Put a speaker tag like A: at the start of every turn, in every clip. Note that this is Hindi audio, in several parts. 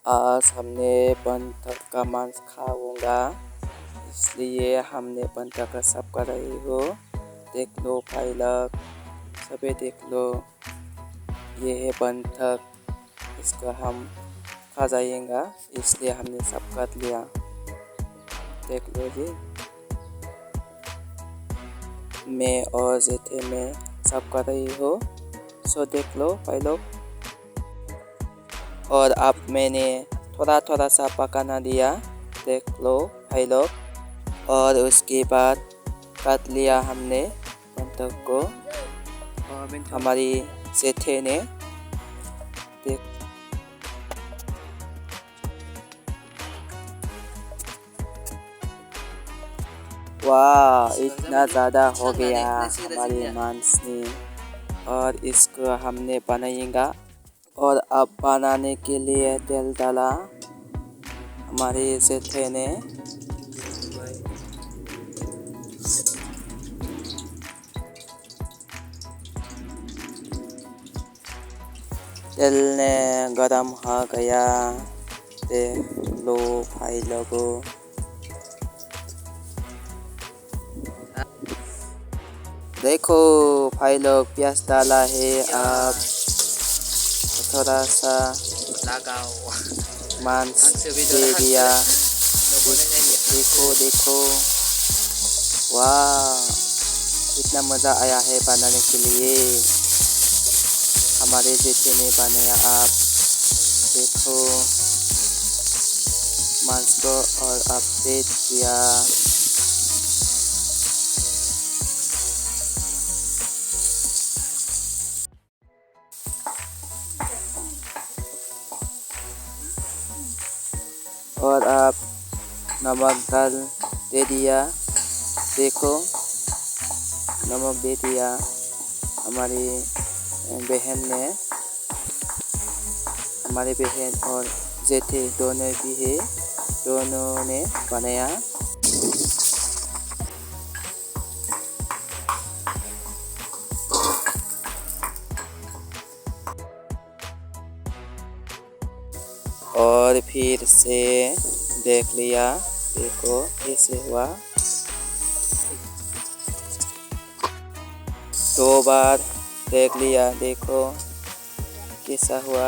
A: आज हमने बंदर का मांस खाऊंगा, इसलिए हमने बंदर का सब कर रही हो। देख लो भाई लोग, सभी देख लो, ये है बंदर, इसको हम खा जाएंगे, इसलिए हमने सब कर लिया। देख लो जी, मैं और जेठे में सब कर रही हो, सो देख लो भाई लोग। और अब मैंने थोड़ा थोड़ा सा पकाना दिया, देख लो भाई लोग। और उसके बाद काट लिया हमने बंदर को, हमारी जेठे ने। देख वाह, इतना ज़्यादा हो गया हमारे मांस ने। और इसको हमने बनाएंगा। और अब बनाने के लिए तेल डाला हमारे जेठे ने। तेल ने गरम हो गया, देख लो भाई लोगों। देखो भाई लोग, प्याज डाला है, अब थोड़ा सा लगाओ, मांस दे दिया। देखो देखो, वाह, कितना मज़ा आया है बनाने के लिए। हमारे जेठे ने बनाया, आप देखो मांस को, और आप दे दिया। और आप नमक डाल दे दिया, देखो नमक दे दिया हमारी बहन ने। हमारे बहन और जेठे दोनों भी है, दोनों ने बनाया। और फिर से देख लिया, देखो कैसे हुआ। 2 बार देख लिया, देखो कैसा हुआ।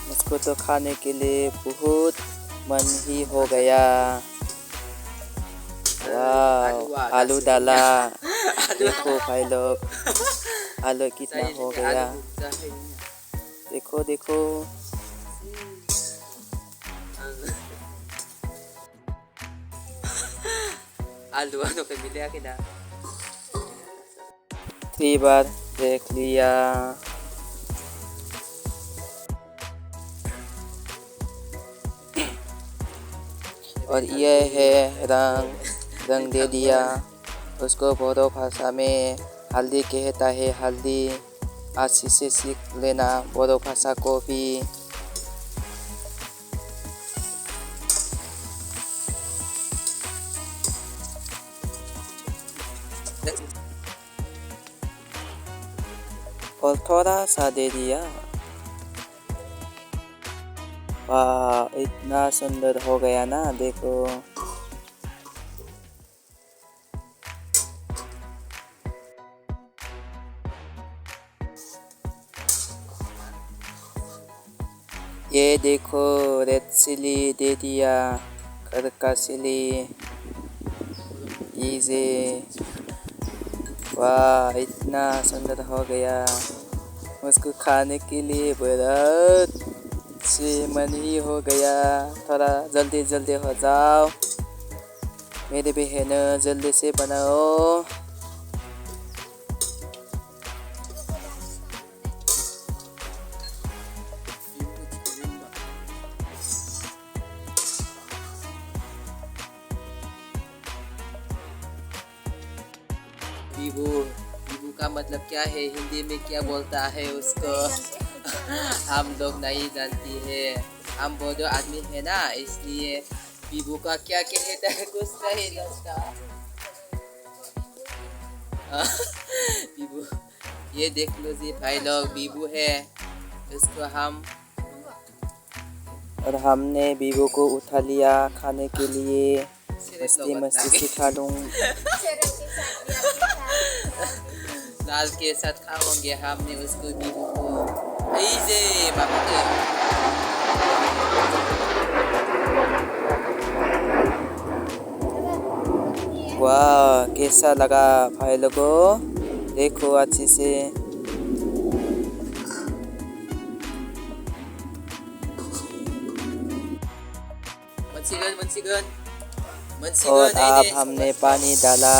A: मुझको तो खाने के लिए बहुत मन ही हो गया। वाह, आलू डाला, देखो भाई लोग, आलू कितना हो गया, देखो देखो। आलू आलू के मिले कि ना। 3 बार देख लिया। और ये है रंग दे दिया। उसको बोडो भाषा में हल्दी कहता है, हल्दी। अच्छे से सीख लेना बोडो भाषा को भी। और थोड़ा सा दे दिया। वाह, इतना सुंदर हो गया ना, देखो। ये देखो, रेड चिली दे दिया, करका चिली, इजे। वाह, इतना सुंदर हो गया। उसको खाने के लिए बहुत से मन ही हो गया। थोड़ा जल्दी जल्दी हो जाओ मेरे बहन, जल्दी से बनाओ। बीबू, बीबू का मतलब क्या है, हिंदी में क्या बोलता है उसको? हम लोग नहीं जानती है। हम बोडो आदमी है ना, इसलिए बीबू का क्या कहता है कुछ नहीं लगता। बीबू, ये देख लो जी भाई लोग, बीबू है, इसको हम और हमने बीबू को उठा लिया खाने के लिए। मस्ती मस्ती सिखा दूँ।
B: दाल के साथ खाओगे हमने उसको बीबू को। ऐसे पापा के
A: वाह कैसा लगा भाई लोगों, देखो अच्छे से। और अब हमने पानी डाला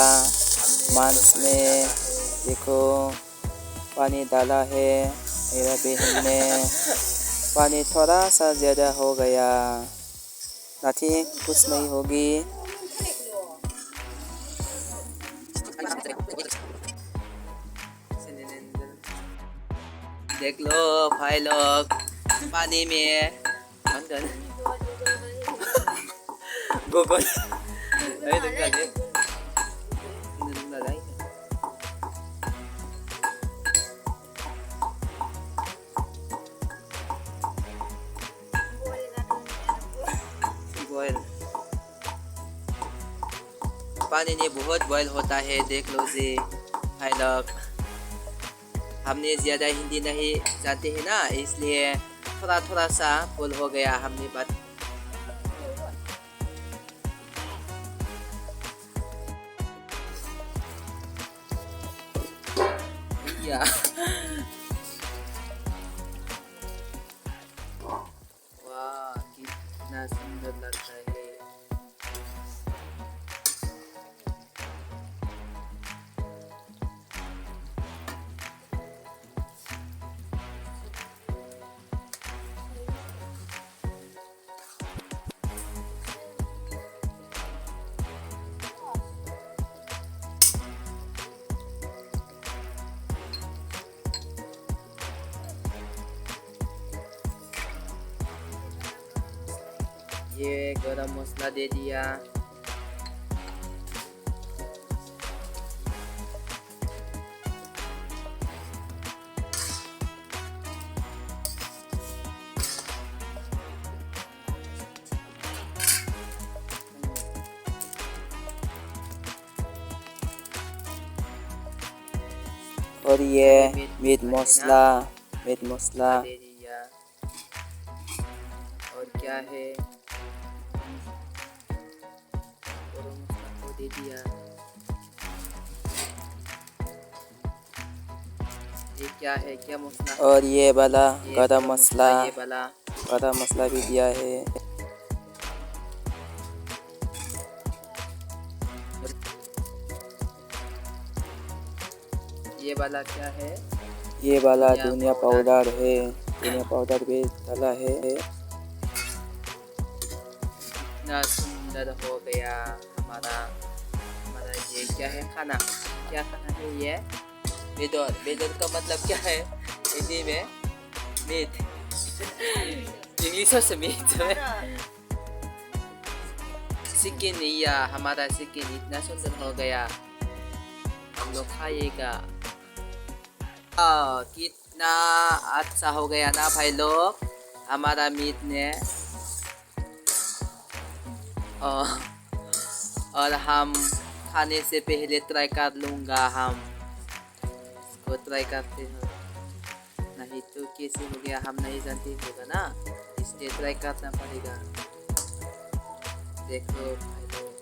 A: मांस में, देखो पानी डाला है मेरा बहन ने। पानी थोड़ा सा ज़्यादा हो गया, नथिंग कुछ नहीं होगी।
B: देख लो भाई लोग पानी में गोगल पानी में बहुत बॉयल होता है, देख लो जी भाई लोग। हमने ज़्यादा हिंदी नहीं जानते हैं ना, इसलिए थोड़ा थोड़ा सा बोल हो गया हमने बात। वाह कितना सुंदर लगता है। ये गरम मसाला दे दिया।
A: और ये मीट मसाला
B: दे दिया। और क्या है, गरम मसाला को दे दिया। ये क्या है, क्या मसाला?
A: और ये वाला गरम मसाला,
B: ये वाला
A: गरम मसाला भी दिया है।
B: ये वाला क्या है?
A: ये वाला धनिया पाउडर है, धनिया पाउडर भी डाला है।
B: इतना सुंदर हो गया हमारा ये क्या है खाना, क्या खाना है ये? बेदर, बेदर का मतलब क्या है हिंदी में? मीट। इंग्लिश से मीट है। चिकन, या हमारा चिकन इतना सुंदर हो गया, हम लोग खाइएगा। कितना अच्छा हो गया ना भाई लोग हमारा मीट ने। और हम खाने से पहले ट्राई कर लूँगा, हम इसको ट्राई करते हैं, नहीं तो कैसे हो गया हम नहीं जानते होगा ना, इसलिए ट्राई करना पड़ेगा। देखो भाई लोग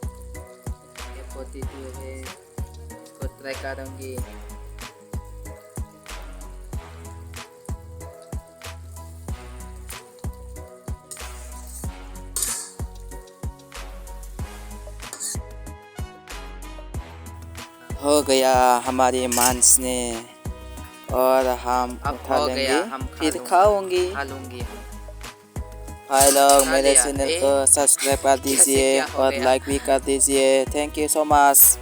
B: ये पोटैटो है, इसको ट्राई करूँगी।
A: हो गया हमारे मांस ने, और हम उठा लेंगे, फिर खाऊंगी।
B: खा लूँगी।
A: भाई लोग मेरे चैनल को सब्सक्राइब कर दीजिए और लाइक भी कर दीजिए। Thank you so much.